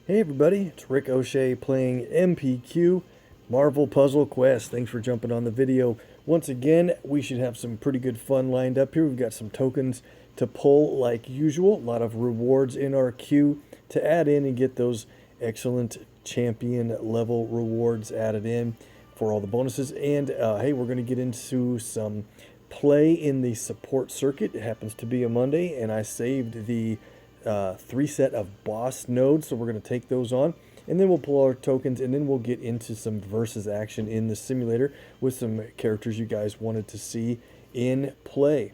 Hey everybody, it's Rick OShay playing MPQ, Marvel Puzzle Quest. Thanks for jumping on the video. Once again, we should have some pretty good fun lined up here. We've got some tokens to pull like usual, a lot of rewards in our queue to add in and get those excellent champion level rewards added in for all the bonuses. And hey, we're going to get into some play in the support circuit. It happens to be a Monday, and I saved the 3 set of boss nodes, so we're going to take those on, and then we'll pull our tokens, and then we'll get into some versus action in the simulator with some characters you guys wanted to see in play.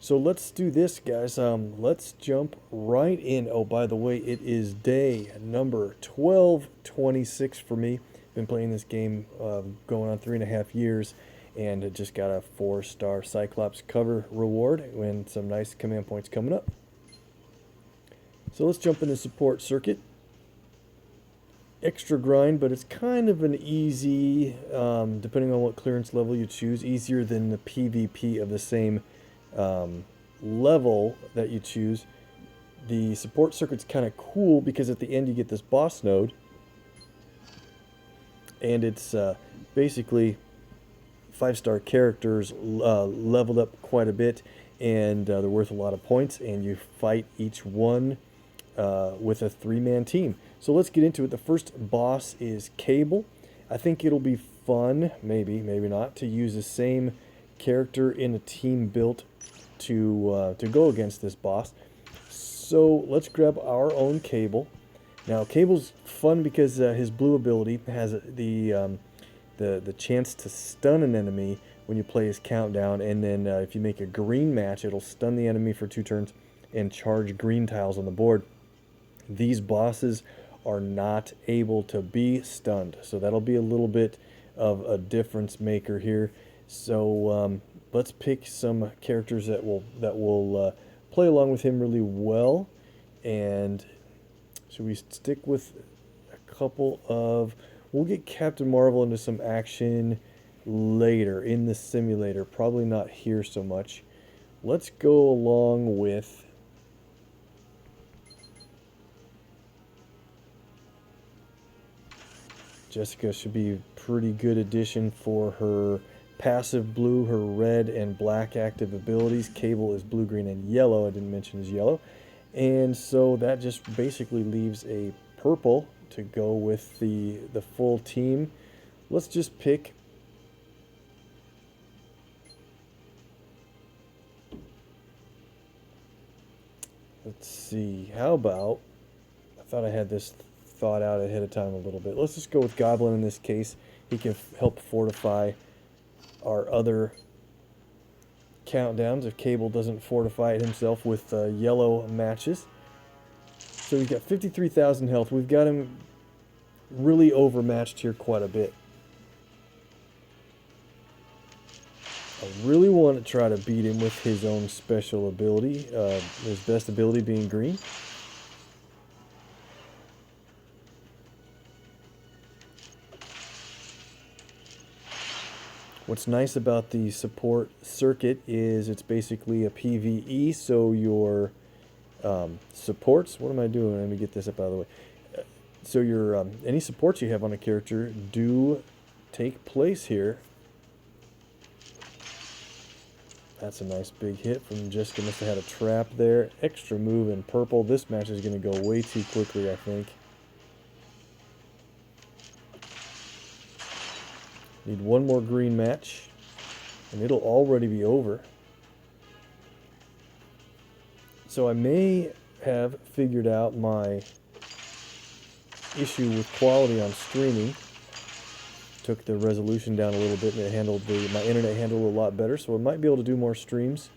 So let's do this, guys. Let's jump right in. Oh, by the way, it is day number 1226 for me. Been playing this game going on 3.5 years, and it just got a 4-star Cyclops cover reward and some nice command points coming up. So let's jump in the support circuit. Extra grind, but it's kind of an easy, depending on what clearance level you choose, easier than the PvP of the same level that you choose. The support circuit's kind of cool because at the end you get this boss node, and it's basically 5-star characters leveled up quite a bit, and they're worth a lot of points, and you fight each one with a 3-man team. So let's get into it. The first boss is Cable. I think it'll be fun, maybe not, to use the same character in a team built to go against this boss. So let's grab our own Cable. Now Cable's fun because his blue ability has the chance to stun an enemy when you play his countdown, and then if you make a green match, it'll stun the enemy for 2 turns and charge green tiles on the board. These bosses are not able to be stunned, so that'll be a little bit of a difference maker here. So let's pick some characters that will play along with him really well. And should we stick with a couple of... We'll get Captain Marvel into some action later in the simulator, probably not here so much. Let's go along with... Jessica should be a pretty good addition for her passive blue, her red and black active abilities. Cable is blue, green, and yellow. I didn't mention his yellow. And so that just basically leaves a purple to go with the full team. Let's just pick... Let's see, how about... I thought I had this thought out ahead of time a little bit. Let's just go with Goblin in this case. He can help fortify our other countdowns if Cable doesn't fortify it himself with yellow matches. So we've got 53,000 health. We've got him really overmatched here quite a bit. I really want to try to beat him with his own special ability, his best ability being green. What's nice about the support circuit is it's basically a PvE, so your supports... What am I doing? Let me get this up out of the way. So your any supports you have on a character do take place here. That's a nice big hit from Jessica. Must have had a trap there. Extra move in purple. This match is going to go way too quickly, I think. Need one more green match, and it'll already be over. So I may have figured out my issue with quality on streaming. Took the resolution down a little bit, and it handled my internet handled a lot better, so I might be able to do more streams,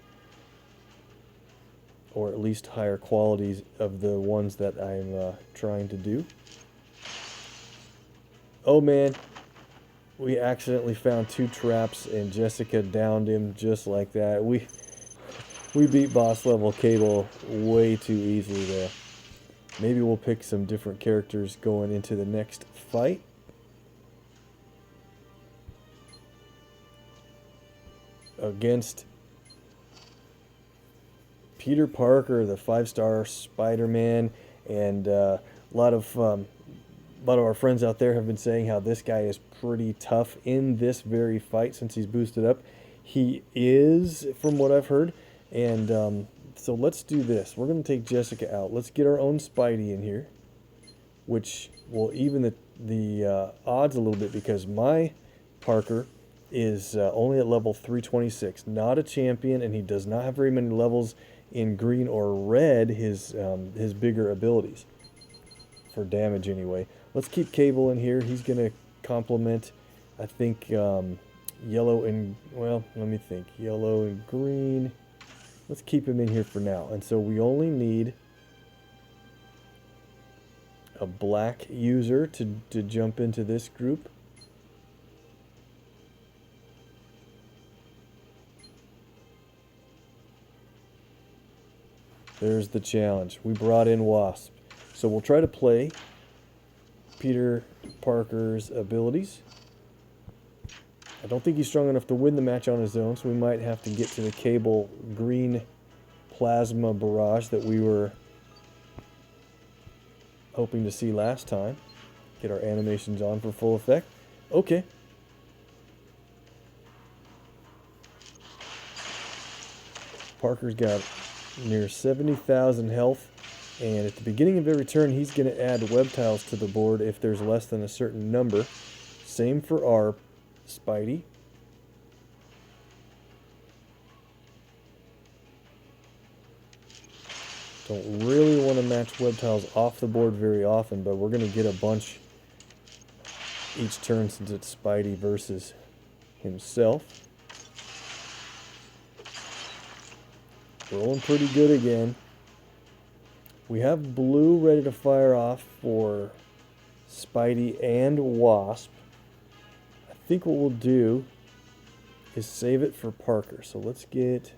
or at least higher qualities of the ones that I'm trying to do. Oh man. We accidentally found 2 traps, and Jessica downed him just like that. We beat boss level Cable way too easily there. Maybe we'll pick some different characters going into the next fight. Against Peter Parker, the 5-star Spider-Man, and a lot of a lot of our friends out there have been saying how this guy is pretty tough in this very fight since he's boosted up. He is, from what I've heard. And so let's do this. We're going to take Jessica out. Let's get our own Spidey in here, which will even the odds a little bit because my Parker is only at level 326, not a champion, and he does not have very many levels in green or red, his bigger abilities, for damage anyway. Let's keep Cable in here. He's going to complement, I think, yellow and, well, let me think, yellow and green. Let's keep him in here for now. And so we only need a black user to jump into this group. There's the challenge. We brought in Wasp. So we'll try to play Peter Parker's abilities. I don't think he's strong enough to win the match on his own, so we might have to get to the Cable green plasma barrage that we were hoping to see last time. Get our animations on for full effect. Okay. Parker's got near 70,000 health, and at the beginning of every turn he's going to add web tiles to the board if there's less than a certain number. Same for our Spidey. Don't really want to match web tiles off the board very often, but we're going to get a bunch each turn since it's Spidey versus himself. Rolling pretty good again. We have blue ready to fire off for Spidey and Wasp. I think what we'll do is save it for Parker. So let's get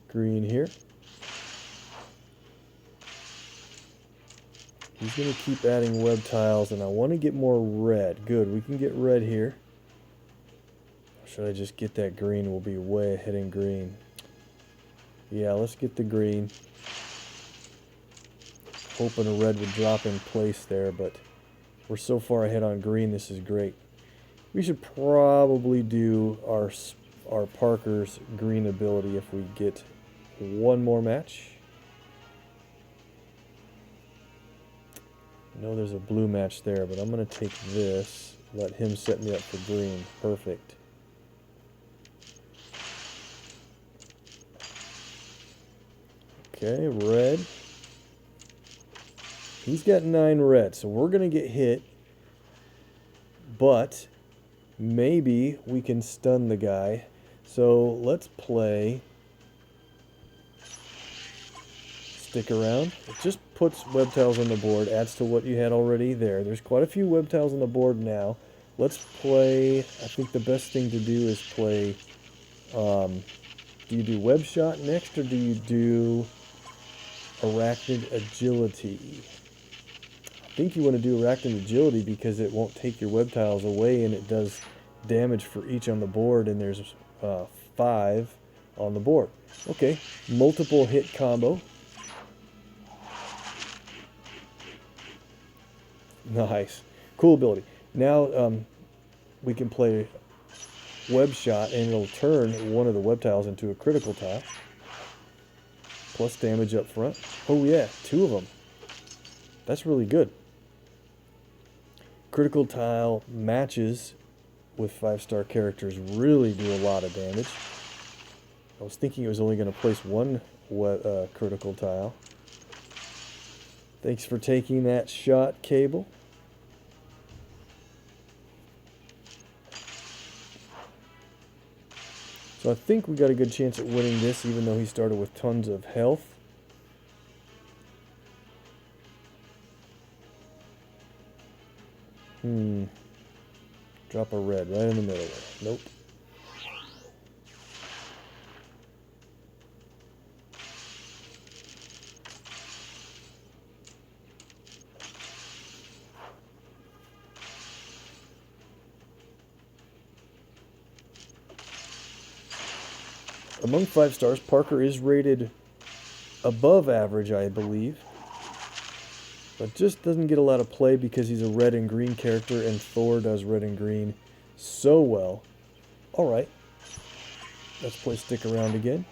green here. He's going to keep adding web tiles, and I want to get more red. Good, we can get red here. Or should I just get that green? We'll be way ahead in green. Yeah, let's get the green. Hoping a red would drop in place there, but we're so far ahead on green, this is great. We should probably do our Parker's green ability if we get one more match. I know there's a blue match there, but I'm going to take this, let him set me up for green. Perfect. Okay, red. He's got 9 red, so we're going to get hit, but maybe we can stun the guy. So let's play Stick Around. It just puts web tiles on the board, adds to what you had already there. There's quite a few web tiles on the board now. Let's play, I think the best thing to do is play, do you do Web Shot next, or do you do Arachnid Agility? I think you want to do Arachnid Agility because it won't take your web tiles away, and it does damage for each on the board, and there's 5 on the board. Okay, multiple hit combo. Nice. Cool ability. Now we can play Web Shot, and it'll turn one of the web tiles into a critical tile. Plus damage up front. Oh yeah, 2 of them. That's really good. Critical tile matches with 5-star characters really do a lot of damage. I was thinking it was only going to place 1 critical tile. Thanks for taking that shot, Cable. So I think we got a good chance at winning this, even though he started with tons of health. Drop a red right in the middle there. Nope. Among 5 stars, Parker is rated above average, I believe. but just doesn't get a lot of play because he's a red and green character, and Thor does red and green so well. Alright, let's play Stick Around again.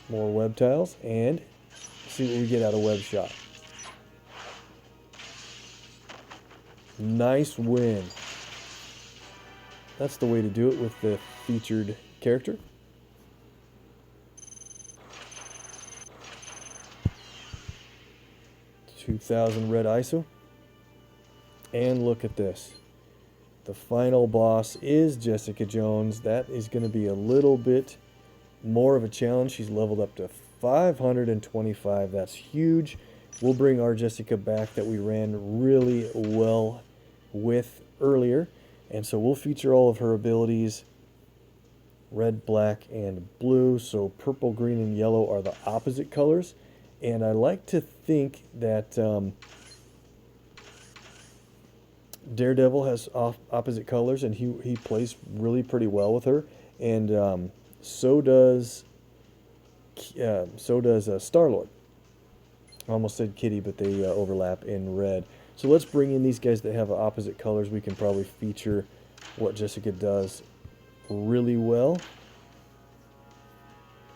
More web tiles, and see what we get out of Web Shot. Nice win. That's the way to do it with the featured character. $2,000 red ISO. And look at this. The final boss is Jessica Jones. That is going to be a little bit more of a challenge. She's leveled up to 525. That's huge. We'll bring our Jessica back that we ran really well with earlier. And so we'll feature all of her abilities. Red, black, and blue. So purple, green, and yellow are the opposite colors. And I like to think that Daredevil has opposite colors, and he plays really pretty well with her. And so does Star-Lord. I almost said Kitty, but they overlap in red. So let's bring in these guys that have opposite colors. We can probably feature what Jessica does really well.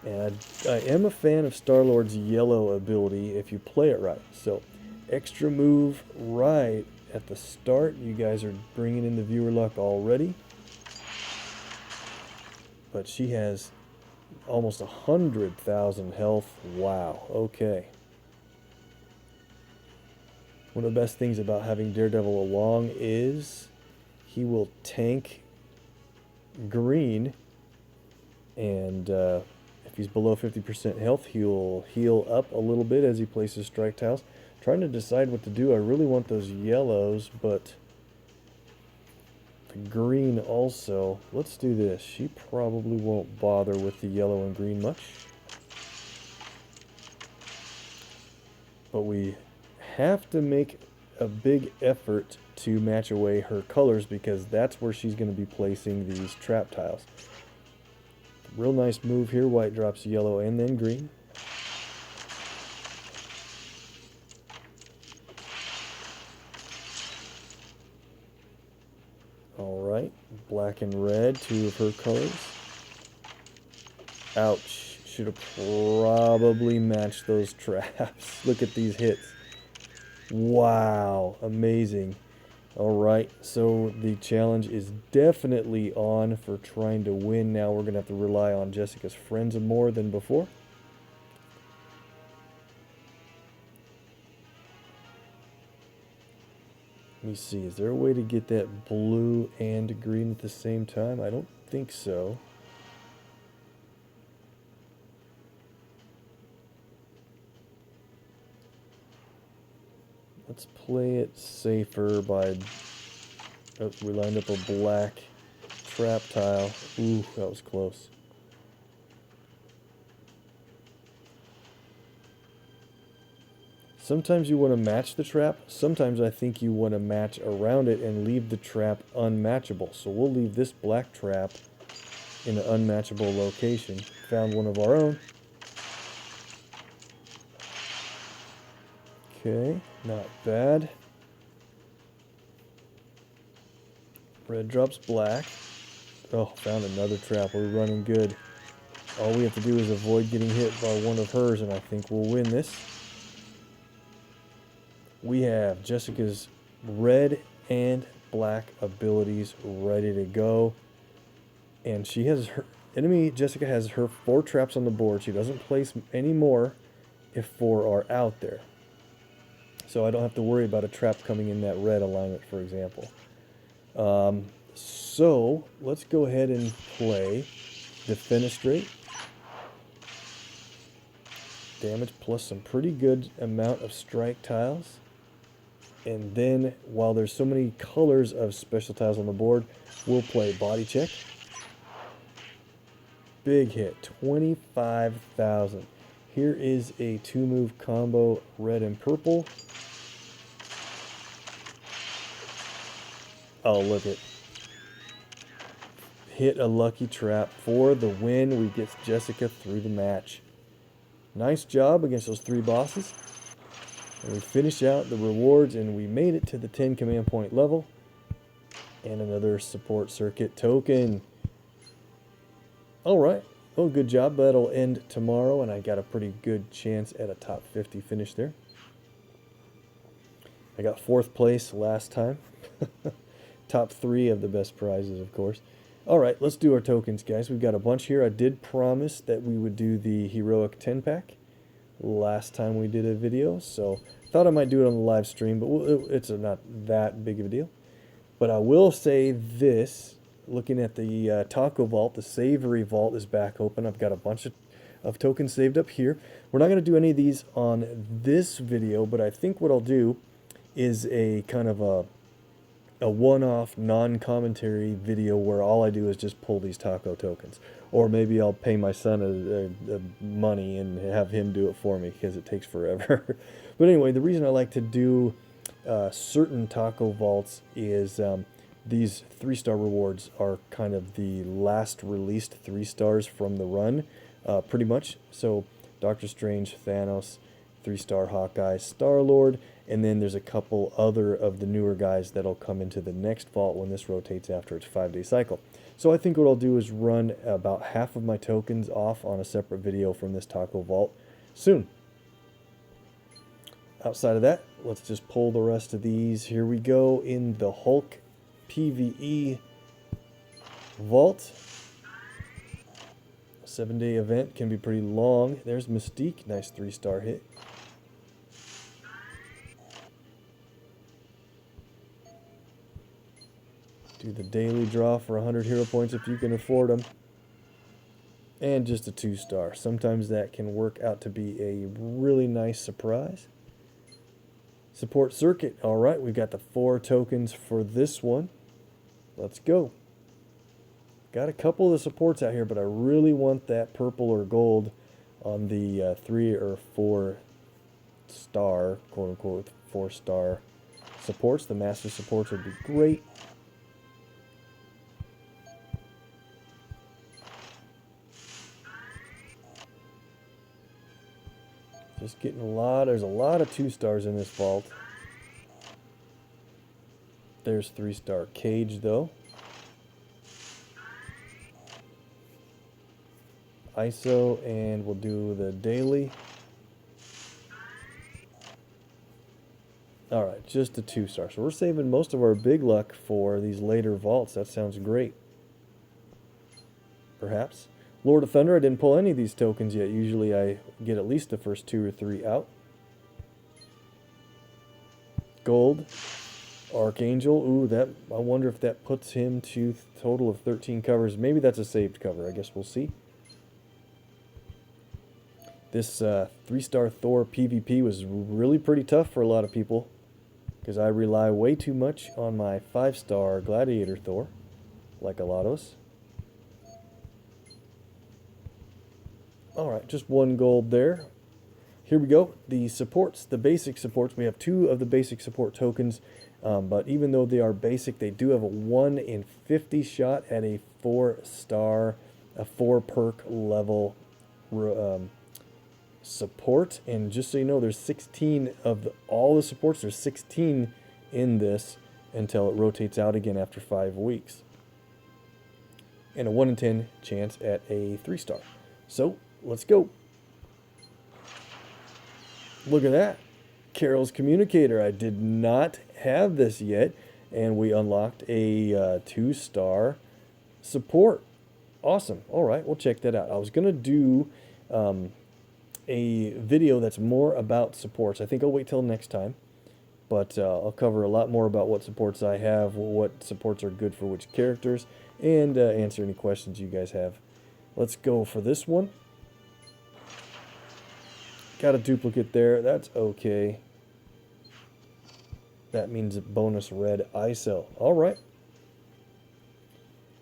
And I am a fan of Star-Lord's yellow ability if you play it right. So extra move right at the start. You guys are bringing in the viewer luck already. But she has almost 100,000 health. Wow. Okay. One of the best things about having Daredevil along is he will tank green, and if he's below 50% health, he'll heal up a little bit as he places strike tiles. Trying to decide what to do. I really want those yellows, but the green also. Let's do this. She probably won't bother with the yellow and green much. But we have to make a big effort to match away her colors, because that's where she's going to be placing these trap tiles. Real nice move here. White drops yellow and then green. Alright, black and red, two of her colors. Ouch. Should have probably matched those traps. Look at these hits. Wow, amazing. Alright, so the challenge is definitely on for trying to win now. We're going to have to rely on Jessica's friends more than before. Let me see, is there a way to get that blue and green at the same time? I don't think so. Let's play it safer by... Oh, we lined up a black trap tile. Ooh, that was close. Sometimes you want to match the trap. Sometimes I think you want to match around it and leave the trap unmatchable. So we'll leave this black trap in an unmatchable location. Found one of our own. Okay, not bad. Red drops black. Oh, found another trap. We're running good. All we have to do is avoid getting hit by one of hers, and I think we'll win this. We have Jessica's red and black abilities ready to go. And she has her enemy, Jessica has her 4 traps on the board. She doesn't place any more if 4 are out there. So I don't have to worry about a trap coming in that red alignment, for example. So let's go ahead and play Defenestrate. Damage plus some pretty good amount of strike tiles. And then, while there's so many colors of special tiles on the board, we'll play Body Check. Big hit, 25,000. Here is a 2-move combo, red and purple. Oh, look it. Hit a lucky trap for the win. We get Jessica through the match. Nice job against those 3 bosses. And we finish out the rewards, and we made it to the 10 command point level. And another support circuit token. Alright, well, good job. That'll end tomorrow, and I got a pretty good chance at a top 50 finish there. I got 4th place last time. Top 3 of the best prizes, of course. Alright, let's do our tokens, guys. We've got a bunch here. I did promise that we would do the Heroic 10-pack last time we did a video, so thought I might do it on the live stream, but it's not that big of a deal. But I will say this, looking at the Taco Vault, the Savory Vault is back open. I've got a bunch of tokens saved up here. We're not going to do any of these on this video, but I think what I'll do is a kind of a one-off non-commentary video where all I do is just pull these taco tokens. Or maybe I'll pay my son a money and have him do it for me because it takes forever. But anyway, the reason I like to do certain taco vaults is these 3-star rewards are kind of the last released 3 stars from the run, pretty much. So Doctor Strange, Thanos, 3-star Hawkeye, Star-Lord, and then there's a couple other of the newer guys that'll come into the next vault when this rotates after its 5-day cycle. So I think what I'll do is run about half of my tokens off on a separate video from this taco vault soon. Outside of that, let's just pull the rest of these. Here we go in the Hulk PvE vault. 7-day event can be pretty long. There's Mystique, nice 3-star hit. Do the daily draw for 100 hero points if you can afford them. And just a 2-star. Sometimes that can work out to be a really nice surprise. Support circuit. Alright, we've got the 4 tokens for this one. Let's go. Got a couple of the supports out here, but I really want that purple or gold on the 3 or 4 star, quote unquote, 4-star supports. The master supports would be great. Just getting there's a lot of 2-stars in this vault. There's 3-star Cage though. ISO, and we'll do the daily. Alright, just a 2-star. So we're saving most of our big luck for these later vaults. That sounds great. Perhaps. Lord of Thunder, I didn't pull any of these tokens yet. Usually I get at least the first 2 or 3 out. Gold. Archangel. Ooh, I wonder if that puts him to a total of 13 covers. Maybe that's a saved cover. I guess we'll see. This 3-star Thor PvP was really pretty tough for a lot of people because I rely way too much on my 5-star Gladiator Thor, like a lot of us. Alright, just 1 gold there. Here we go. The supports, the basic supports. We have 2 of the basic support tokens, but even though they are basic, they do have a 1 in 50 shot at a 4-star, a 4-perk level support. And just so you know, there's 16 of all the supports. There's 16 in this until it rotates out again after 5 weeks. And a 1 in 10 chance at a 3-star. So, let's go. Look at that. Carol's Communicator. I did not have this yet, and we unlocked a 2-star support. Awesome. All right, we'll check that out. I was going to do a video that's more about supports. I think I'll wait till next time, but I'll cover a lot more about what supports I have, what supports are good for which characters, and answer any questions you guys have. Let's go for this one. Got a duplicate there. That's okay. That means a bonus red ISO. All right.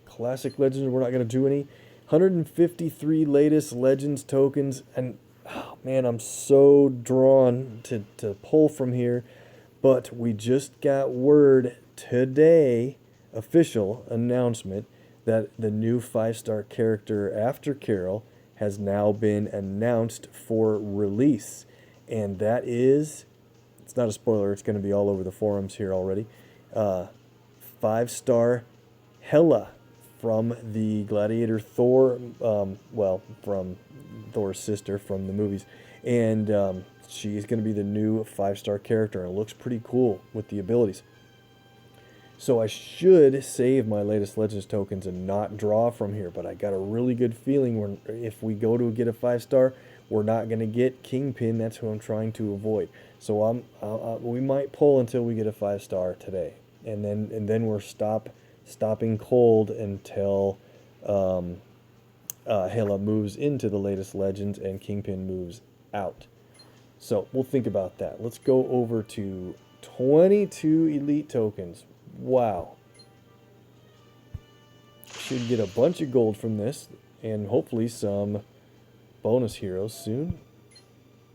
Classic Legends. We're not going to do any. 153 latest Legends tokens. And, oh, man, I'm so drawn to pull from here. But we just got word today, official announcement, that the new 5-star character after Carol has now been announced for release, and that is it's not a spoiler, it's going to be all over the forums here already. 5-star Hela from the Gladiator Thor, well, from Thor's sister from the movies. And she's going to be the new 5-star character, and it looks pretty cool with the abilities. So I should save my latest Legends tokens and not draw from here, but I got a really good feeling if we go to get a 5-star, we're not going to get Kingpin. That's who I'm trying to avoid. So we might pull until we get a 5-star today, and then we're stopping cold until Hela moves into the latest Legends and Kingpin moves out. So we'll think about that. Let's go over to 22 elite tokens. Wow. Should get a bunch of gold from this, and hopefully some bonus heroes soon.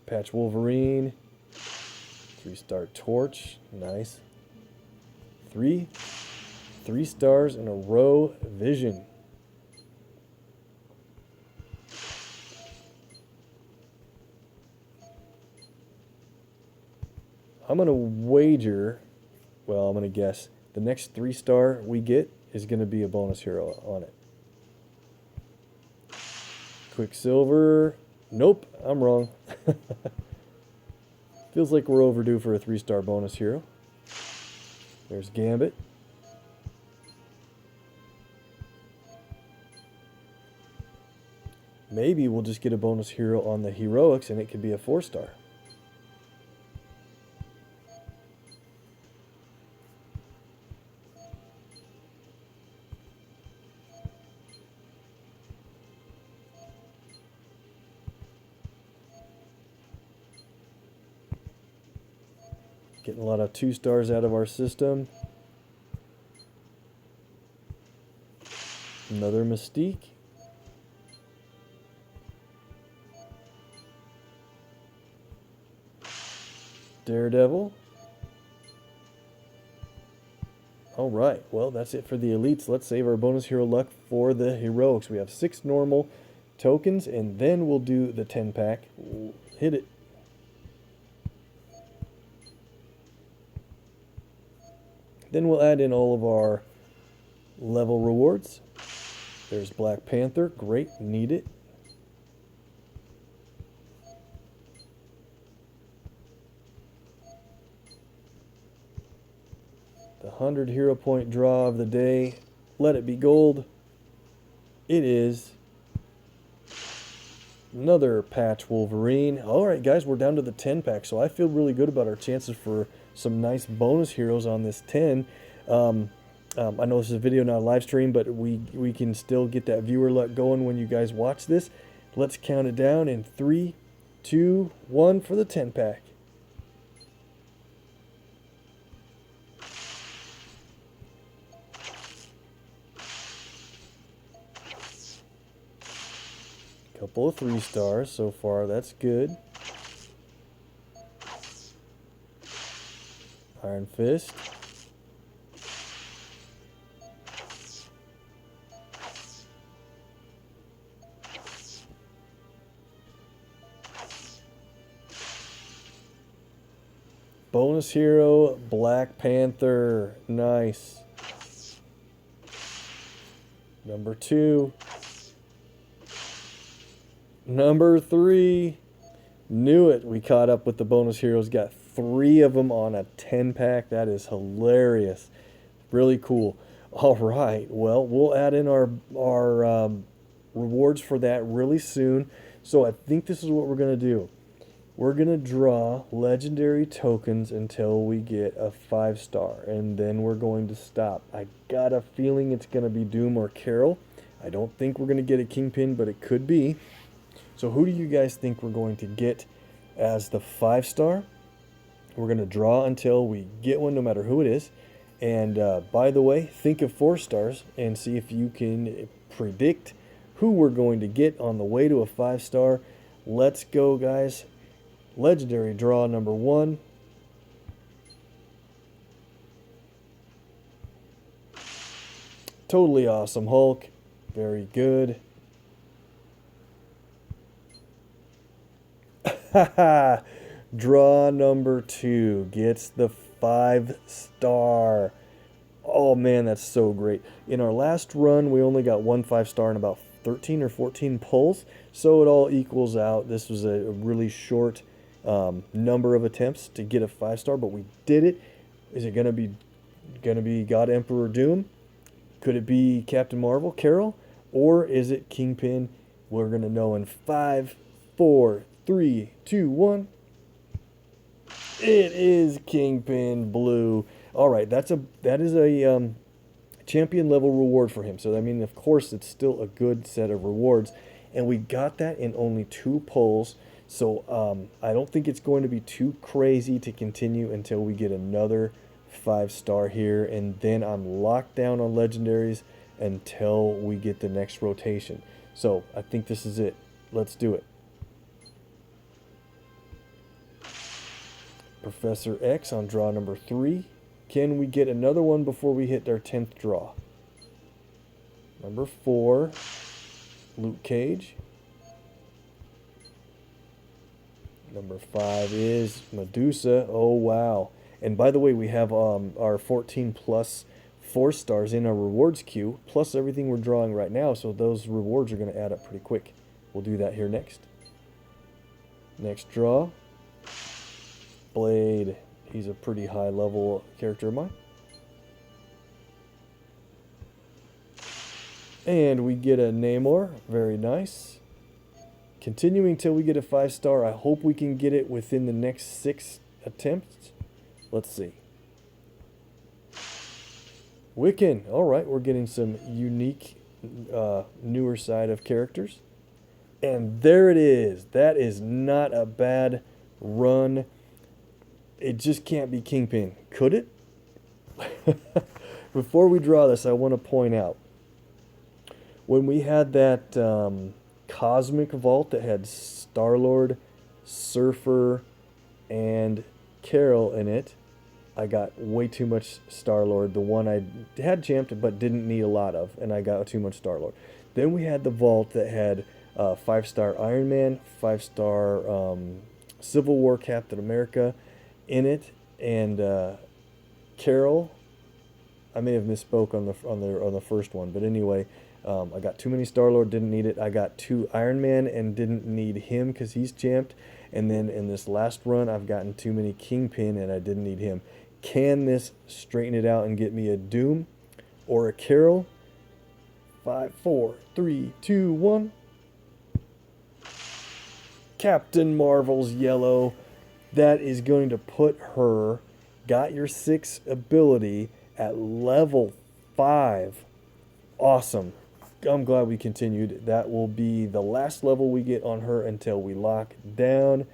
Patch Wolverine, 3-star Torch, nice. 3 stars in a row. Vision. I'm gonna wager, well, I'm gonna guess the next 3-star we get is going to be a bonus hero on it. Quicksilver. Nope, I'm wrong. Feels like we're overdue for a 3-star bonus hero. There's Gambit. Maybe we'll just get a bonus hero on the heroics and it could be a 4-star. Getting a lot of 2-stars out of our system. Another Mystique. Daredevil. Alright, well that's it for the elites. Let's save our bonus hero luck for the heroics. We have 6 normal tokens, and then we'll do the 10-pack. Hit it. Then we'll add in all of our level rewards. There's Black Panther. Great, need it. The 100 hero point draw of the day. Let it be gold. It is. Another Patch Wolverine. Alright guys, we're down to the 10-pack, so I feel really good about our chances for some nice bonus heroes on this 10. I know this is a video, not a live stream, but we can still get that viewer luck going when you guys watch this. Let's count it down in 3, 2, 1 for the 10-pack. Couple of 3-stars so far, that's good. Iron Fist. Bonus hero, Black Panther. Nice. Number 2. Number 3. Knew it. We caught up with the bonus heroes. Got 3 of them on a 10-pack. That is hilarious. Really cool. All right. Well, we'll add in our rewards for that really soon. So I think this is what we're going to do. We're going to draw legendary tokens until we get a 5-star, and then we're going to stop. I got a feeling it's going to be Doom or Carol. I don't think we're going to get a Kingpin, but it could be. So who do you guys think we're going to get as the 5-star? We're going to draw until we get one, no matter who it is. And by the way, think of 4-stars and see if you can predict who we're going to get on the way to a 5-star. Let's go, guys. Legendary draw number 1. Totally awesome Hulk. Very good. Draw number 2 gets the 5-star. Oh man, that's so great. In our last run, we only got one 5-star in about 13 or 14 pulls, so it all equals out. This was a really short number of attempts to get a 5-star, but we did it. Is it gonna be God Emperor Doom? Could it be Captain Marvel, Carol? Or is it Kingpin? We're gonna know in 5, 4, 3, 2, 1. It is Kingpin Blue. All right, that is a champion level reward for him. So I mean, of course, it's still a good set of rewards, and we got that in only 2 pulls. So I don't think it's going to be too crazy to continue until we get another 5-star here, and then I'm locked down on legendaries until we get the next rotation. So I think this is it. Let's do it. Professor X on draw number 3. Can we get another one before we hit our 10th draw? Number 4, Luke Cage. Number 5 is Medusa. Oh, wow. And by the way, we have our 14 plus 4-stars in our rewards queue, plus everything we're drawing right now, so those rewards are going to add up pretty quick. We'll do that here next. Next draw. Blade. He's a pretty high level character of mine. And we get a Namor. Very nice. Continuing till we get a 5-star. I hope we can get it within the next 6 attempts. Let's see. Wiccan. Alright, we're getting some unique, newer side of characters. And there it is. That is not a bad run. It just can't be Kingpin. Could it? Before we draw this, I want to point out, when we had that Cosmic Vault that had Star-Lord, Surfer, and Carol in it, I got way too much Star-Lord. The one I had champed but didn't need a lot of, and I got too much Star-Lord. Then we had the Vault that had 5-star Iron Man, 5-star Civil War Captain America in it, and Carol. I may have misspoke on the first one, but anyway, I got too many Star-Lord, didn't need it. I got 2 Iron Man and didn't need him because he's champed. And then in this last run, I've gotten too many Kingpin and I didn't need him. Can this straighten it out and get me a Doom or a Carol? 5, 4, 3, 2, 1. Captain Marvel's yellow. That is going to put her, got your 6 ability, at level 5. Awesome. I'm glad we continued. That will be the last level we get on her until we lock down.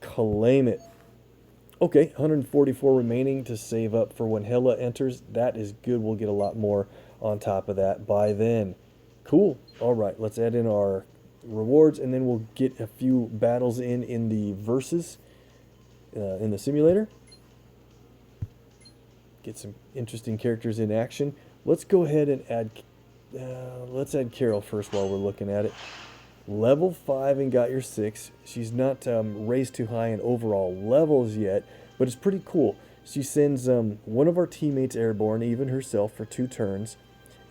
Claim it. Okay, 144 remaining to save up for when Hela enters. That is good. We'll get a lot more on top of that by then. Cool. All right, let's add in our rewards, and then we'll get a few battles in the versus in the simulator. Get some interesting characters in action. Let's go ahead and add let's add Carol first while we're looking at it. Level 5 and got your 6. She's not raised too high in overall levels yet, but it's pretty cool. She sends one of our teammates airborne, even herself, for 2 turns.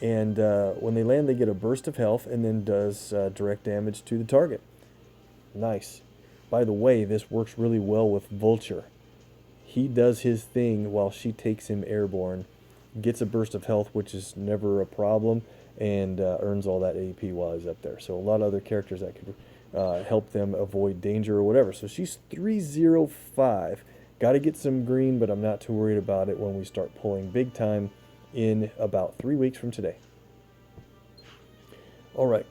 And when they land, they get a burst of health and then does direct damage to the target. Nice. By the way, this works really well with Vulture. He does his thing while she takes him airborne. Gets a burst of health, which is never a problem, and earns all that AP while he's up there. So a lot of other characters that could help them avoid danger or whatever. So she's 305. Got to get some green, but I'm not too worried about it when we start pulling big time in about 3 weeks from today. All right.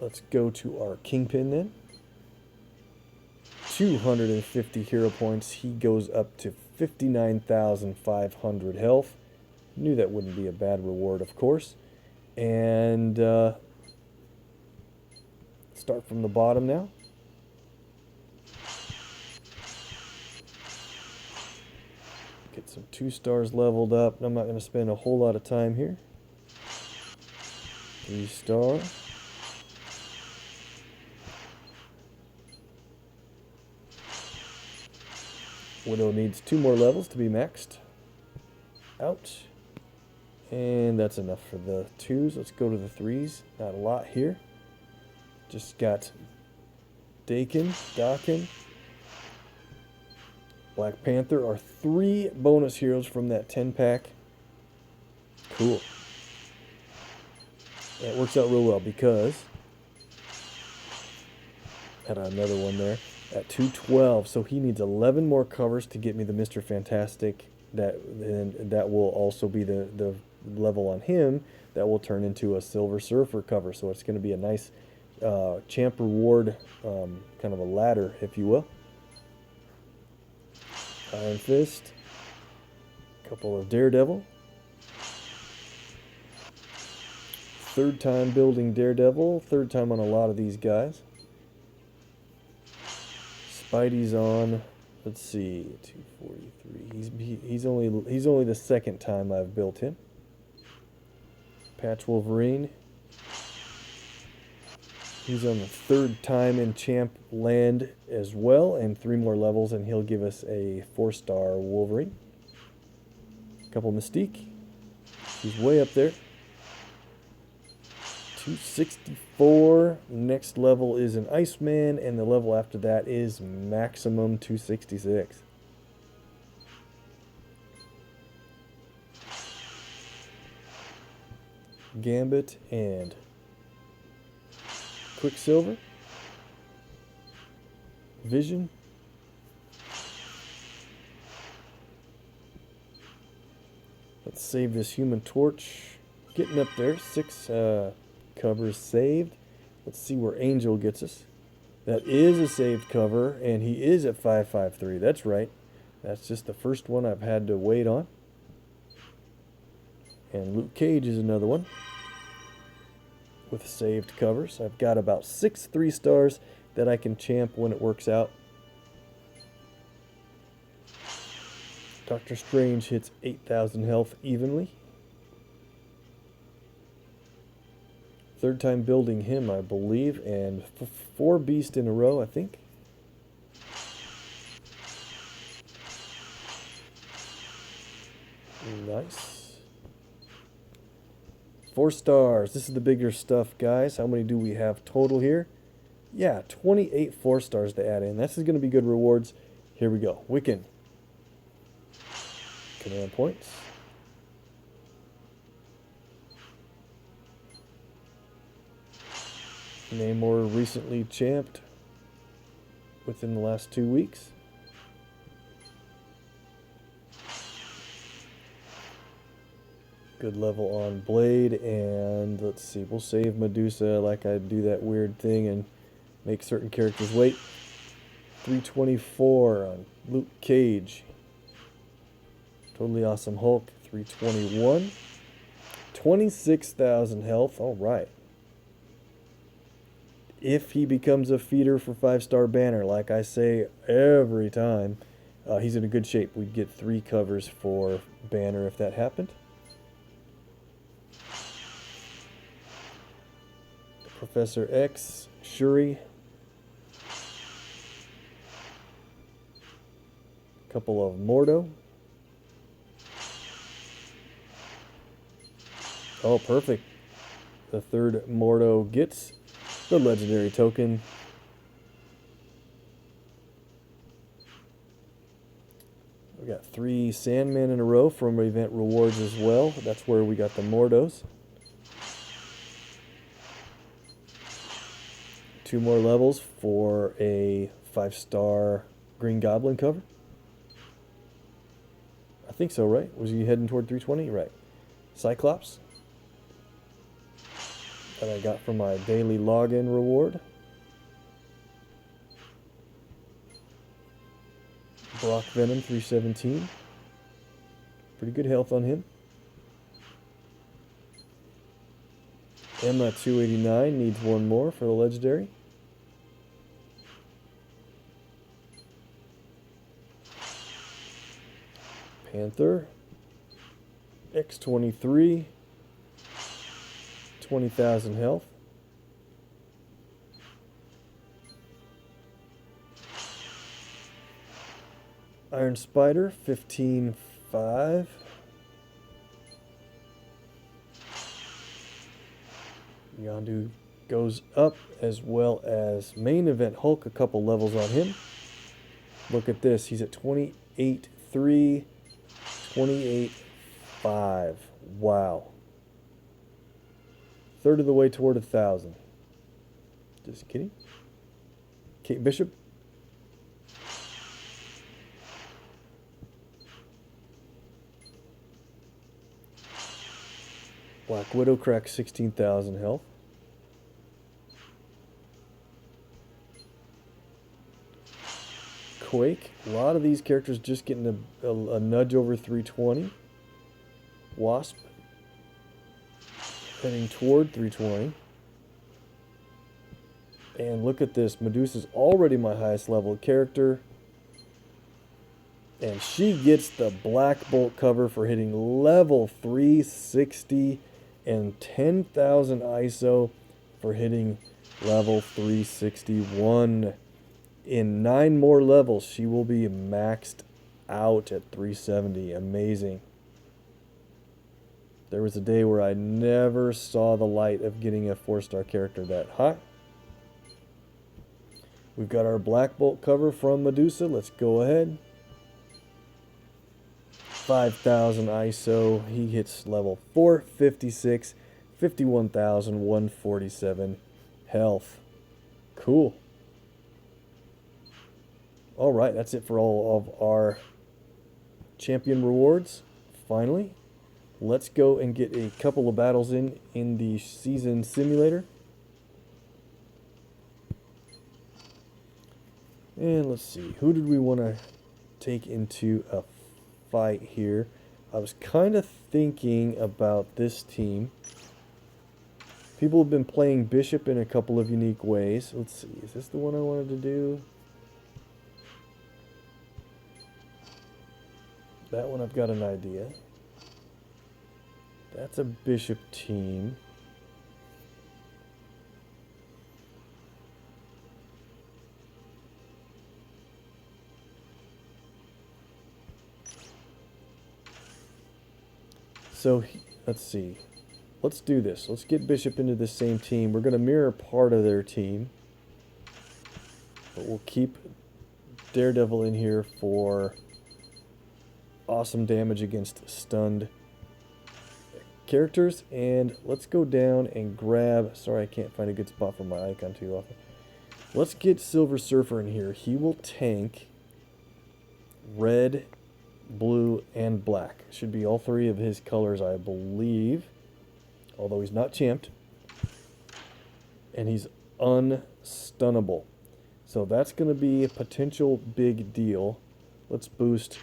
Let's go to our Kingpin then. 250 hero points. He goes up to 59,500 health. Knew that wouldn't be a bad reward, of course. And start from the bottom now. Get some 2-stars leveled up. I'm not going to spend a whole lot of time here. 3-star. Widow needs 2 more levels to be maxed out. And that's enough for the 2s. Let's go to the 3s. Not a lot here. Just got Dakin, Black Panther are 3 bonus heroes from that 10-pack. Cool. That works out real well because had another one there at 212. So he needs 11 more covers to get me the Mr. Fantastic. That will also be the level on him that will turn into a Silver Surfer cover. So it's going to be a nice champ reward, kind of a ladder, if you will. Iron Fist, a couple of Daredevil. 3rd time building Daredevil, 3rd time on a lot of these guys. Spidey's on, let's see, 243. He's only the 2nd time I've built him. Patch Wolverine. He's on the 3rd time in Champ Land as well, and 3 more levels, and he'll give us a 4-star Wolverine. Couple Mystique. He's way up there. 264. Next level is an Iceman, and the level after that is maximum 266. Gambit and Quicksilver. Vision. Let's save this Human Torch. Getting up there. 6 covers saved. Let's see where Angel gets us. That is a saved cover, and he is at 553. That's right. That's just the first one I've had to wait on. And Luke Cage is another one with saved covers. I've got about 6 3-stars that I can champ when it works out. Doctor Strange hits 8,000 health evenly. 3rd time building him, I believe, and 4 beasts in a row, I think. Nice. 4 stars. This is the bigger stuff, guys. How many do we have total here? Yeah, 28 4 stars to add in. This is going to be good rewards. Here we go. Wiccan. Command points. Namor recently champed within the last 2 weeks. Good level on Blade, and let's see, we'll save Medusa like I do that weird thing and make certain characters wait. 324 on Luke Cage. Totally Awesome Hulk, 321. 26,000 health, all right. If he becomes a feeder for 5-star Banner, like I say every time, he's in a good shape. We'd get 3 covers for Banner if that happened. Professor X, Shuri. A couple of Mordo. Oh, perfect. The 3rd Mordo gets the legendary token. We got 3 Sandmen in a row from event rewards as well. That's where we got the Mordos. 2 more levels for a 5-star Green Goblin cover. I think so, right? Was he heading toward 320? Right. Cyclops. That I got from my daily login reward. Brock Venom, 317. Pretty good health on him. Emma, 289, needs 1 more for the legendary. Panther, X23, 20,000 health. Iron Spider, 15.5. Yondu goes up, as well as main event Hulk, a couple levels on him. Look at this, he's at 28.3, 28.5. Wow. Third of the way toward 1,000. Just kidding. Kate Bishop. Black Widow cracks 16,000 health. Quake. A lot of these characters just getting a nudge over 320. Wasp. Heading toward 320. And look at this. Medusa's already my highest level character. And she gets the Black Bolt cover for hitting level 360 and 10,000 ISO for hitting level 361. In 9 more levels, she will be maxed out at 370. Amazing. There was a day where I never saw the light of getting a 4-star character that high. We've got our Black Bolt cover from Medusa. Let's go ahead. 5,000 ISO. He hits level 456, 51,147 health. Cool. All right, that's it for all of our champion rewards. Finally, let's go and get a couple of battles in the season simulator. And let's see, who did we want to take into a fight here? I was kind of thinking about this team. People have been playing Bishop in a couple of unique ways. Let's see, is this the one I wanted to do? That one I've got an idea. That's a Bishop team. So, let's see. Let's do this. Let's get Bishop into the same team. We're going to mirror part of their team. But we'll keep Daredevil in here for awesome damage against stunned characters. And let's go down and grab... Sorry, I can't find a good spot for my icon too often. Let's get Silver Surfer in here. He will tank red, blue, and black. Should be all 3 of his colors, I believe. Although he's not champed. And he's unstunnable. So that's going to be a potential big deal. Let's boost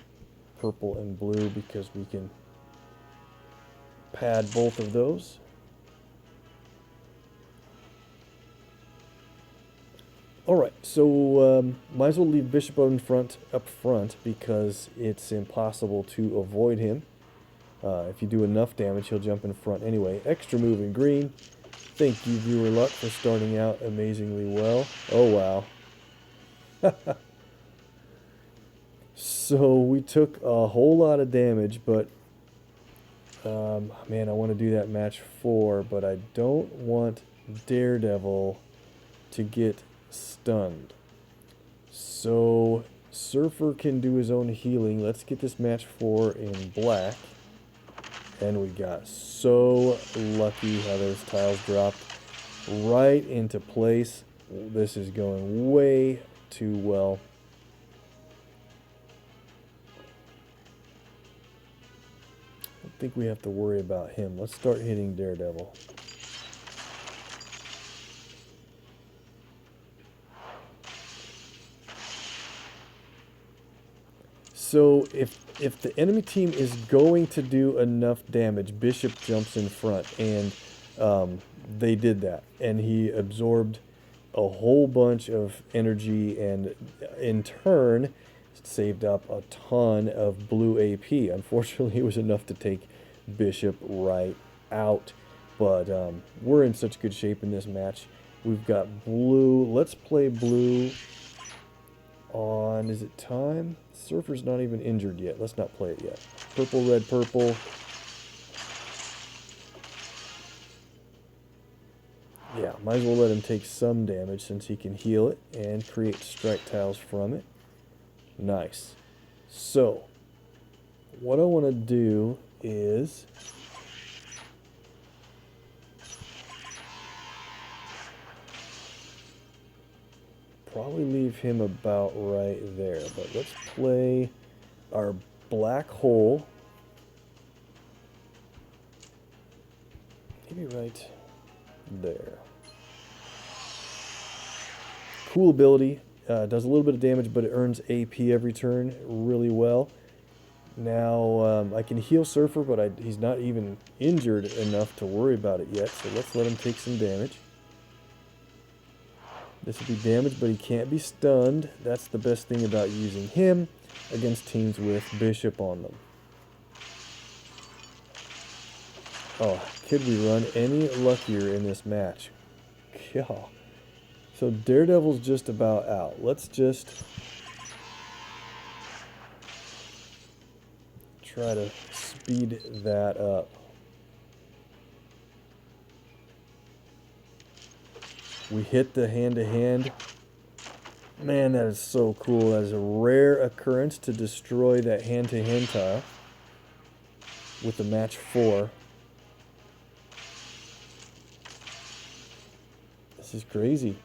purple and blue because we can pad both of those. Alright, so might as well leave Bishop up front because it's impossible to avoid him. If you do enough damage, he'll jump in front anyway. Extra move in green. Thank you, viewer Luck, for starting out amazingly well. Oh, wow. So we took a whole lot of damage, but man, I want to do that match 4, but I don't want Daredevil to get stunned. So Surfer can do his own healing. Let's get this match 4 in black. And we got so lucky how those tiles dropped right into place. This is going way too well. I don't think we have to worry about him. Let's start hitting Daredevil. So if the enemy team is going to do enough damage, Bishop jumps in front, and they did that. And he absorbed a whole bunch of energy and in turn saved up a ton of blue AP. Unfortunately, it was enough to take Bishop right out. But we're in such good shape in this match. We've got blue. Let's play blue on, is it time? Surfer's not even injured yet. Let's not play it yet. Purple, red, purple. Yeah, might as well let him take some damage since he can heal it and create strike tiles from it. Nice. So, what I want to do is probably leave him about right there, but let's play our black hole. Maybe right there. Cool ability. Does a little bit of damage, but it earns AP every turn really well. Now, I can heal Surfer, but he's not even injured enough to worry about it yet, so let's let him take some damage. This will be damage, but he can't be stunned. That's the best thing about using him against teams with Bishop on them. Oh, could we run any luckier in this match? Yeah. So Daredevil's just about out. Let's just try to speed that up. We hit the hand-to-hand. Man, that is so cool. That is a rare occurrence to destroy that hand-to-hand tile with the match 4. This is crazy.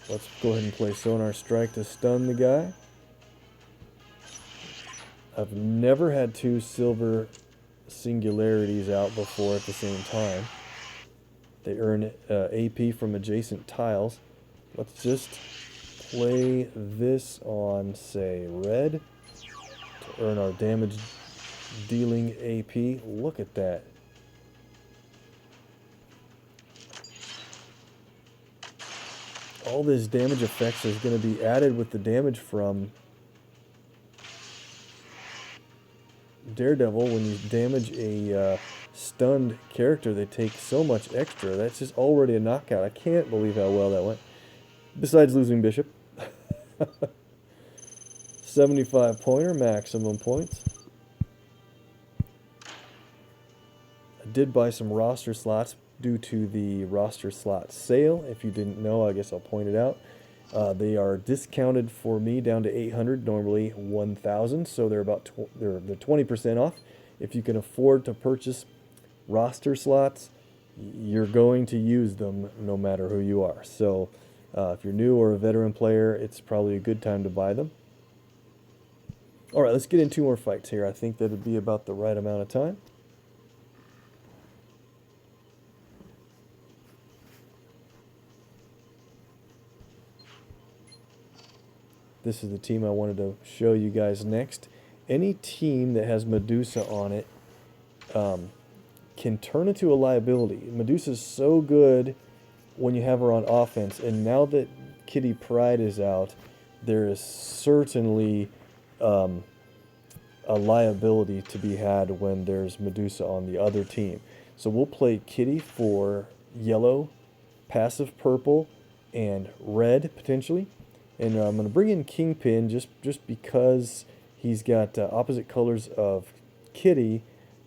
Let's go ahead and play Sonar Strike to stun the guy. I've never had 2 silver singularities out before at the same time. They earn AP from adjacent tiles. Let's just play this on, say, red to earn our damage dealing AP. Look at that. All this damage effects is going to be added with the damage from Daredevil. When you damage a stunned character, they take so much extra. That's just already a knockout. I can't believe how well that went. Besides losing Bishop. 75 pointer, maximum points. I did buy some roster slots due to the roster slot sale. If you didn't know, I guess I'll point it out. They are discounted for me down to 800, normally 1,000, so they're about they're 20% off. If you can afford to purchase roster slots, you're going to use them no matter who you are. So if you're new or a veteran player, it's probably a good time to buy them. All right, let's get in 2 more fights here. I think that would be about the right amount of time. This is the team I wanted to show you guys next. Any team that has Medusa on it can turn into a liability. Medusa's so good when you have her on offense, and now that Kitty Pryde is out, there is certainly a liability to be had when there's Medusa on the other team. So we'll play Kitty for yellow, passive purple, and red potentially. And I'm going to bring in Kingpin just because he's got opposite colors of Kitty,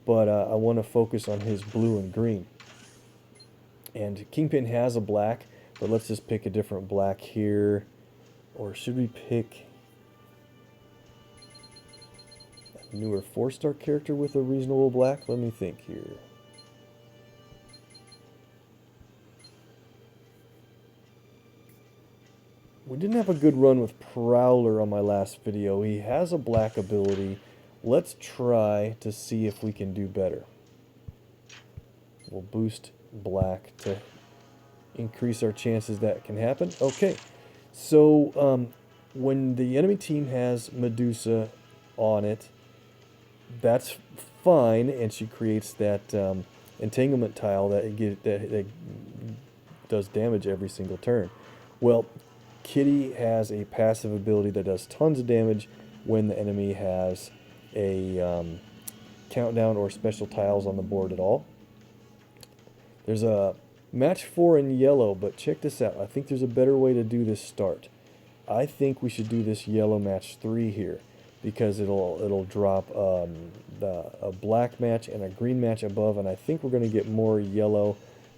but I want to focus on his blue and green. And Kingpin has a black, but let's just pick a different black here. Or should we pick a newer 4-star character with a reasonable black? Let me think here. We didn't have a good run with Prowler on my last video. He has a black ability. Let's try to see if we can do better. We'll boost black to increase our chances that can happen. Okay, so when the enemy team has Medusa on it, that's fine, and she creates that entanglement tile that does damage every single turn. Well, Kitty has a passive ability that does tons of damage when the enemy has a countdown or special tiles on the board at all. There's a match 4 in yellow, but check this out. I think there's a better way to do this start. I think we should do this yellow match 3 here, because it'll drop a black match and a green match above, and I think we're going to get more yellow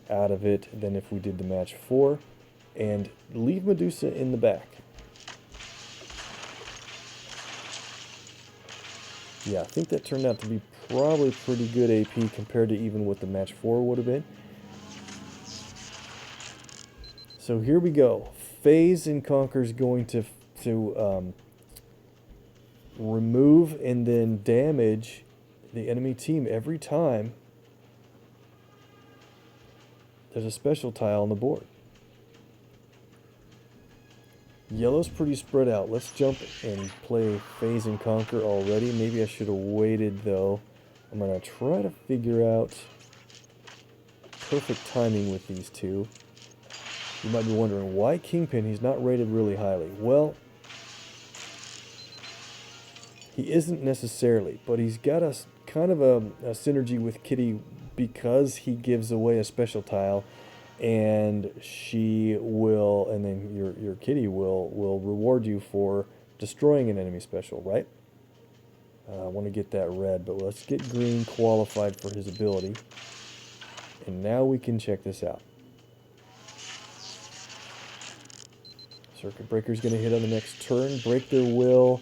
out of it than if we did the match 4, and leave Medusa in the back. Yeah, I think that turned out to be probably pretty good AP compared to even what the match 4 would have been. So here we go. Phase and Conquer is going to remove and then damage the enemy team every time there's a special tile on the board. Yellow's pretty spread out. Let's jump and play Phase and Conquer already. Maybe I should have waited though. I'm going to try to figure out perfect timing with these two. You might be wondering, why Kingpin? He's not rated really highly. Well, he isn't necessarily, but he's got a kind of a synergy with Kitty because he gives away a special tile, and she will, and then your Kitty will reward you for destroying an enemy special, right? I want to get that red, but let's get green qualified for his ability. And now we can check this out. Circuit Breaker's going to hit on the next turn. Break their will.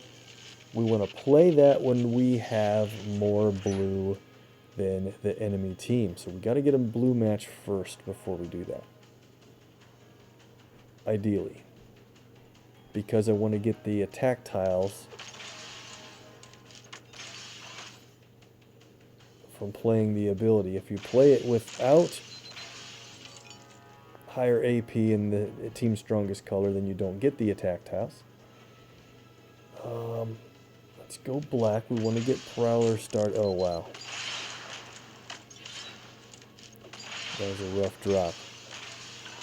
We want to play that when we have more blue than the enemy team. So we got to get a blue match first before we do that. Ideally. Because I want to get the attack tiles from playing the ability. If you play it without higher AP in the team's strongest color, then you don't get the attack tiles. Let's go black. We want to get Prowler start. Oh, wow. That was a rough drop.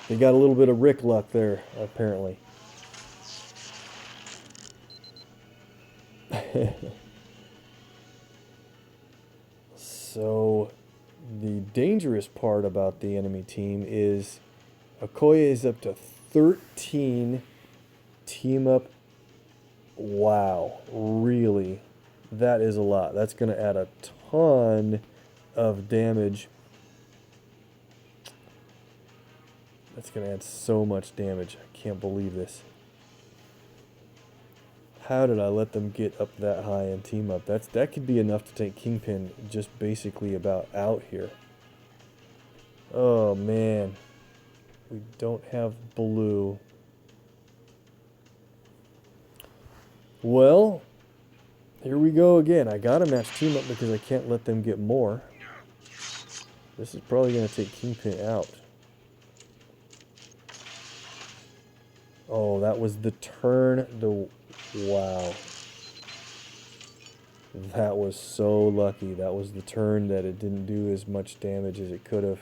They got a little bit of Rick luck there, apparently. So, the dangerous part about the enemy team is Okoye is up to 13 team up. Wow, really? That is a lot. That's going to add a ton of damage. That's going to add so much damage. I can't believe this. How did I let them get up that high and team up? That could be enough to take Kingpin just basically about out here. Oh, man. We don't have blue. Well, here we go again. I got to match team up because I can't let them get more. This is probably going to take Kingpin out. Oh, that was the turn. Wow. That was so lucky. That was the turn that it didn't do as much damage as it could have.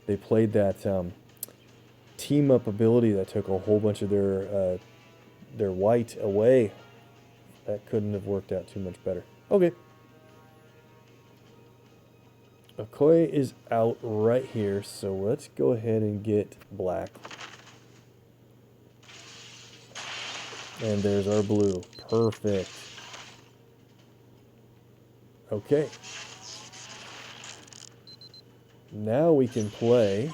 They played that team up ability that took a whole bunch of their white away. That couldn't have worked out too much better. Okay. Okoye is out right here, so let's go ahead and get black. And there's our blue. Perfect. Okay. Now we can play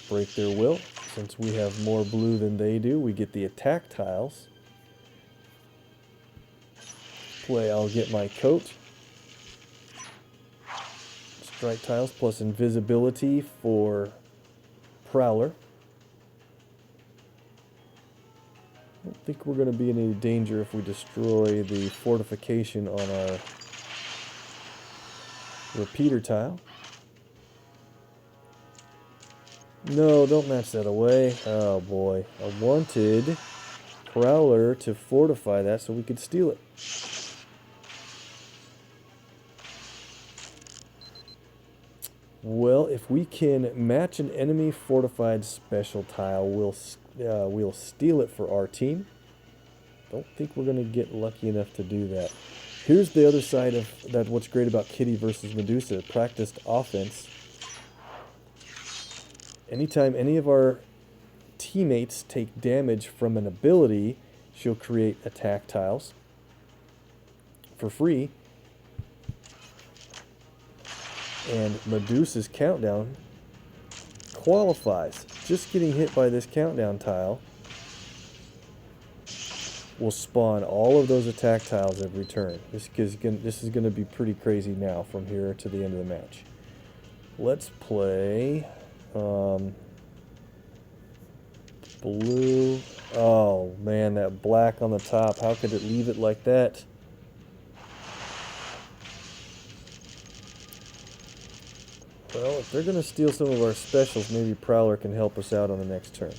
Break Their Will. Since we have more blue than they do, we get the attack tiles. I'll get my coat. Strike tiles plus invisibility for Prowler. I don't think we're going to be in any danger if we destroy the fortification on our repeater tile. No, don't match that away. Oh boy. I wanted Prowler to fortify that so we could steal it. Well, if we can match an enemy fortified special tile, we'll steal it for our team. Don't think we're going to get lucky enough to do that. Here's the other side of that. What's great about Kitty versus Medusa, practiced offense. Anytime any of our teammates take damage from an ability, she'll create attack tiles for free. And Medusa's countdown qualifies. Just getting hit by this countdown tile will spawn all of those attack tiles every turn. This is going to be pretty crazy now from here to the end of the match. Let's play blue. Oh man, that black on the top. How could it leave it like that? Well, if they're going to steal some of our specials, maybe Prowler can help us out on the next turn.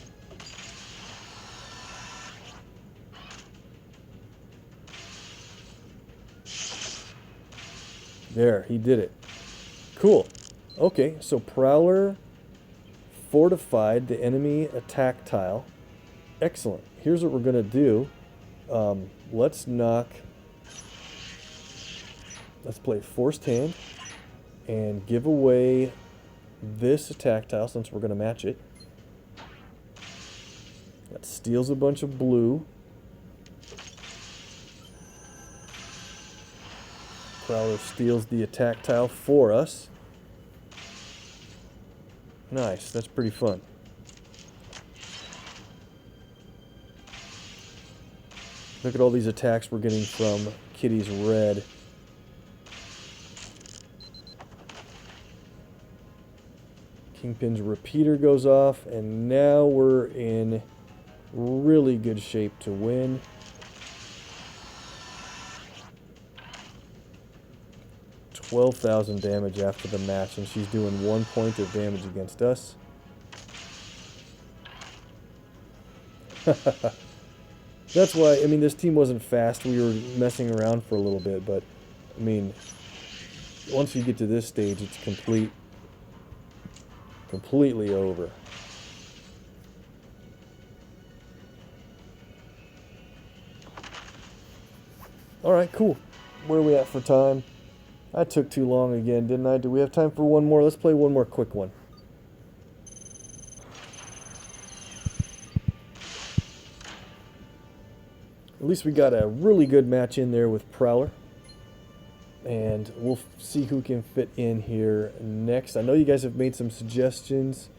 There, he did it. Cool. Okay, so Prowler fortified the enemy attack tile. Excellent. Here's what we're going to do. Let's play Forced Hand and give away this attack tile since we're going to match it. That steals a bunch of blue. Prowler steals the attack tile for us. Nice, that's pretty fun. Look at all these attacks we're getting from Kitty's red. Kingpin's repeater goes off, and now we're in really good shape to win. $12,000 damage after the match, and she's doing 1 point of damage against us. That's why, I mean, this team wasn't fast. We were messing around for a little bit, but, I mean, once you get to this stage, it's completely over. Alright, cool. Where are we at for time? I took too long again, didn't I? Do we have time for one more? Let's play one more quick one. At least we got a really good match in there with Prowler. And we'll see who can fit in here next. I know you guys have made some suggestions.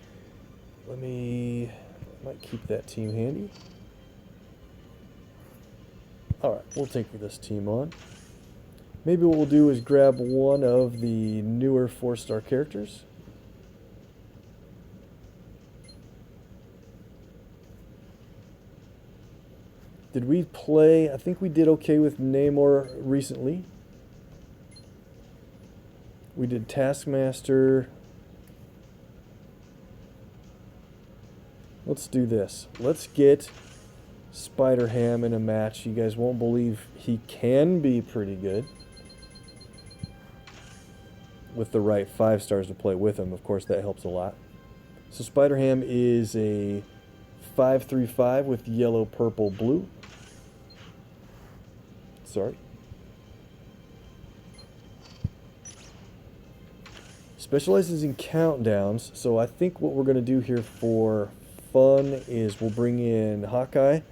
I might keep that team handy. Alright, we'll take this team on. Maybe what we'll do is grab one of the newer 4-star characters. Did we play? I think we did okay with Namor recently. We did Taskmaster. Let's do this. Let's get Spider-Ham in a match. You guys won't believe he can be pretty good. With the right 5 stars to play with him, of course, that helps a lot. So Spider-Ham is a 5/3/5 with yellow, purple, blue. Sorry. Specializes in countdowns, so I think what we're going to do here for fun is we'll bring in Hawkeye,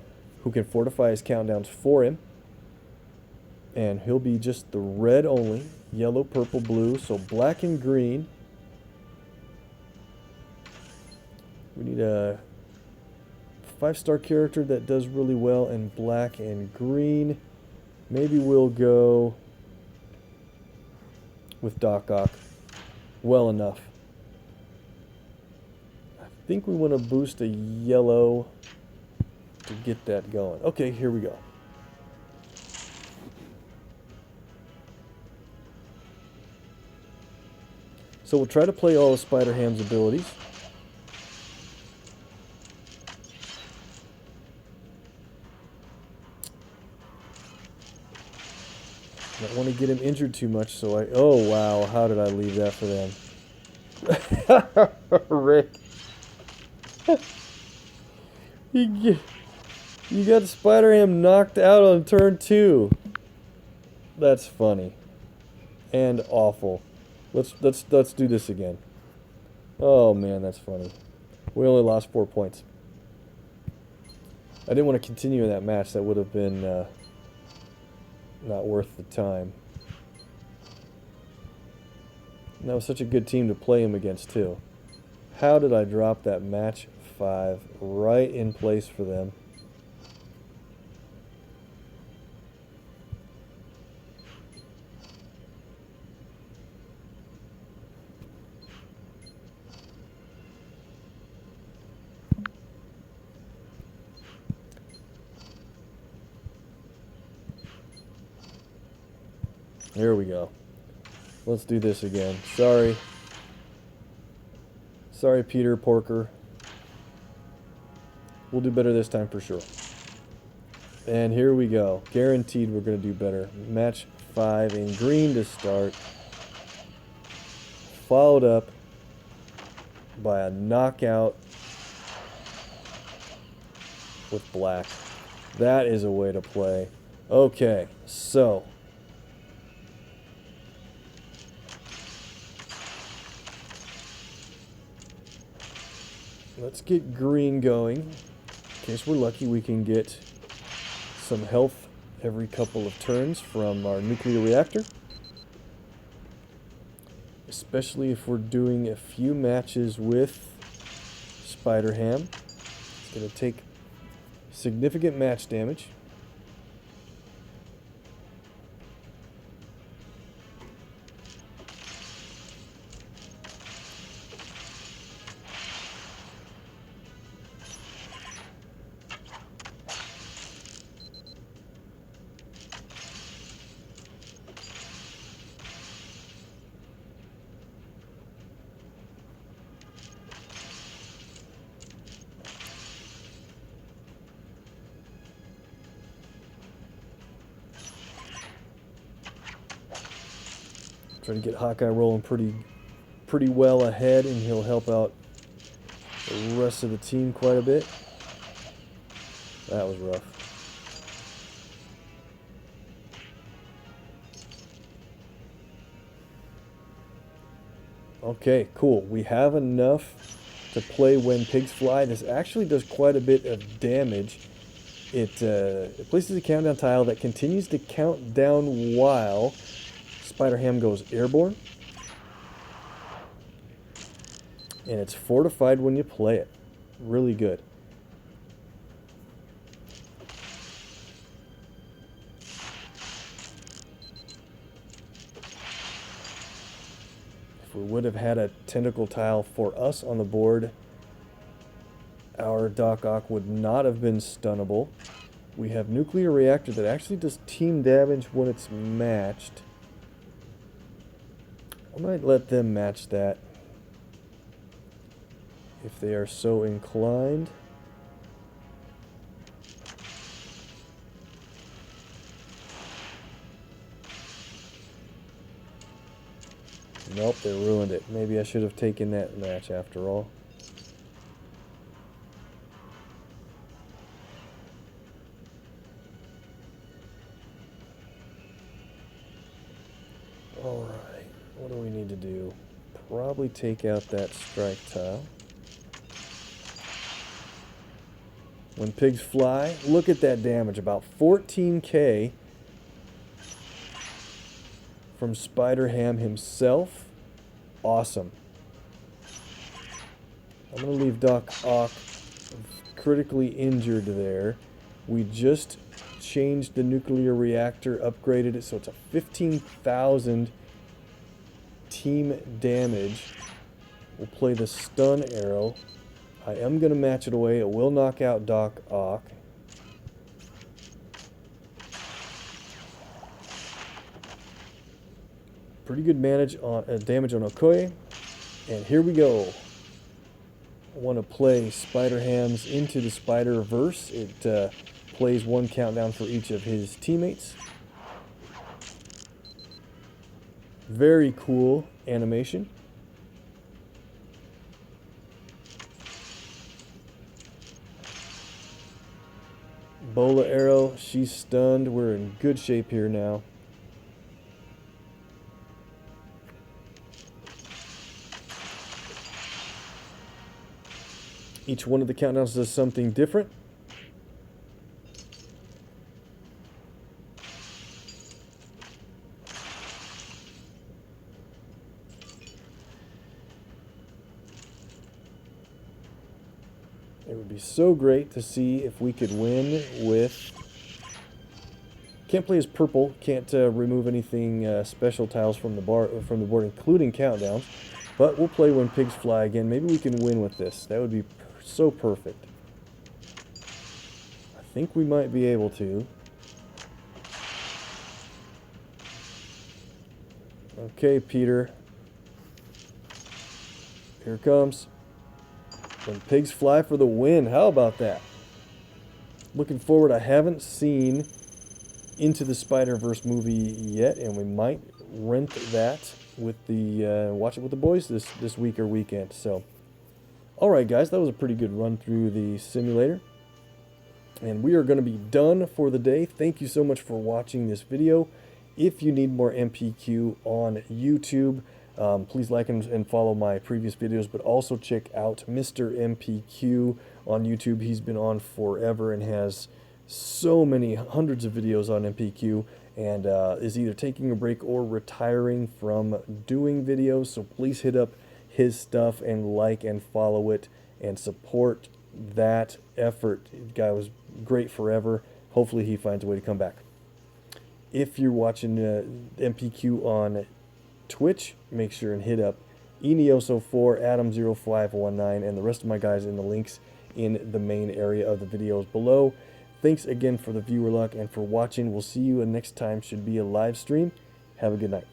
who can fortify his countdowns for him. And he'll be just the red only. Yellow, purple, blue. So black and green. We need a 5-star character that does really well in black and green. Maybe we'll go with Doc Ock. Well enough. I think we want to boost a yellow to get that going. Okay, here we go. So we'll try to play all of Spider-Ham's abilities. Don't want to get him injured too much, so oh wow, how did I leave that for them? Rick. You got Spider-Ham knocked out on turn 2. That's funny. And awful. Let's do this again. Oh man, that's funny. We only lost 4 points. I didn't want to continue that match. That would have been not worth the time. And that was such a good team to play him against, too. How did I drop that match 5 right in place for them? There we go. Let's do this again. Sorry. Sorry, Peter Porker. We'll do better this time for sure. And here we go. Guaranteed we're going to do better. Match 5 in green to start. Followed up by a knockout with black. That is a way to play. Okay, so let's get green going. In case we're lucky, we can get some health every couple of turns from our nuclear reactor. Especially if we're doing a few matches with Spider-Ham. It's going to take significant match damage. Try to get Hawkeye rolling pretty well ahead, and he'll help out the rest of the team quite a bit. That was rough. Okay, cool. We have enough to play when pigs fly. This actually does quite a bit of damage. It places a countdown tile that continues to count down while Spider-Ham goes airborne. And it's fortified when you play it. Really good. If we would have had a tentacle tile for us on the board, our Doc Ock would not have been stunnable. We have nuclear reactor that actually does team damage when it's matched. I might let them match that if they are so inclined. Nope, they ruined it. Maybe I should have taken that match after all. Alright. What do we need to do? Probably take out that strike tile. When pigs fly, look at that damage. About 14k from Spider-Ham himself. Awesome. I'm going to leave Doc Ock critically injured there. We just changed the nuclear reactor, upgraded it, so it's a 15,000 team damage. We'll play the stun arrow. I am going to match it away. It will knock out Doc Ock. Pretty good damage on Okoye. And here we go. I want to play Spider-Ham's into the Spider-Verse. It plays one countdown for each of his teammates. Very cool animation. Bola arrow, she's stunned. We're in good shape here now. Each one of the countdowns does something different. It would be so great to see if we could win with... Can't play as purple, can't remove anything special tiles from the board, including countdowns. But we'll play When Pigs Fly again. Maybe we can win with this. That would be so perfect. I think we might be able to. Okay, Peter. Here it comes. When Pigs Fly for the win. How about that? Looking forward. I haven't seen Into the Spider-Verse movie yet, and we might rent that with the watch it with the boys this week or weekend. So, all right, guys, that was a pretty good run through the simulator, and we are going to be done for the day. Thank you so much for watching this video. If you need more MPQ on YouTube, please like and follow my previous videos, but also check out Mr. MPQ on YouTube. He's been on forever and has so many hundreds of videos on MPQ, and is either taking a break or retiring from doing videos. So please hit up his stuff and like and follow it and support that effort. The guy was great forever. Hopefully he finds a way to come back. If you're watching MPQ on Twitch, make sure and hit up Enioso4, Adam0519, and the rest of my guys in the links in the main area of the videos below. Thanks again for the viewer luck and for watching. We'll see you next time. Should be a live stream. Have a good night.